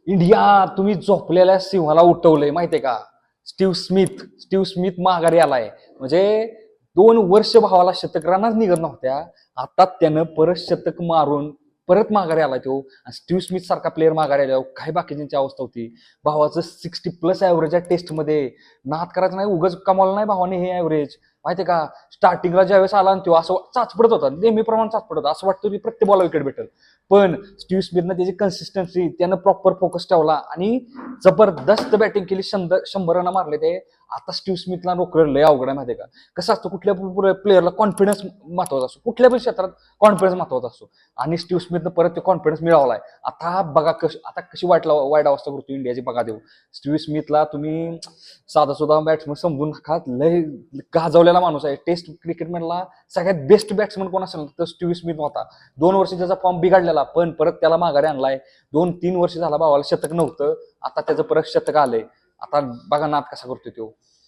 India, तुम्ही झोपलेल्या सिंहाला उठवलंय माहितीये का? स्टीव्ह स्मिथ माघारी आलाय. म्हणजे 2 वर्ष भावाला शतक रनच निघत नव्हत्या. आता त्यानं परत शतक मारून परत माघारी आला तो. स्टीव्ह स्मिथ सारखा प्लेअर माघारी आल्यावर काय बाकीच्यांची अवस्था होती. भावाचं 60+ ॲव्हरेज आहे टेस्टमध्ये. नाद करायचं नाही, उगाच कमावलं नाही भावाने हे ॲव्हरेज. माहितीये का? स्टार्टिंगला ज्यावेळेस आला ना तो असं चाचपडत होता, नेहमीप्रमाणे चाचपडत होता, असं वाटतं की प्रत्येक बॉलला विकेट भेटेल. पण स्टीव्ह स्मिथनं त्याची कन्सिस्टन्सी, त्यानं प्रॉपर फोकस ठेवला आणि जबरदस्त बॅटिंग केली. 100 रन मारले ते. आता स्टीव्ह स्मिथला नोकरी लय अवघड आहे माहिती आहे का? कसं असतं, कुठल्या प्लेअरला कॉन्फिडन्स महत्वाचा असतो, कुठल्या पण क्षेत्रात कॉन्फिडन्स महत्वाचा असतो. आणि स्टीव्ह स्मिथनं परत तो कॉन्फिडन्स मिळवलाय. आता बघा आता कशी वाईट अवस्था करतो इंडियाची बघा देऊ. स्टीव्ह स्मिथला तुम्ही साधा सुद्धा बॅट्समन समजून नका, लय गाजवलेला माणूस आहे. टेस्ट क्रिकेटमधला सगळ्यात बेस्ट बॅट्समन कोण असेल तर स्टीव्ह स्मिथ होता. 2 वर्ष त्याचा फॉर्म बिघडलेला, पण परत त्याला माघारी आणलाय. 2-3 वर्ष झाला भावाला शतक नव्हतं, आता त्याचं परत शतक आलंय. आता बघा नाद कसा करतोय तो.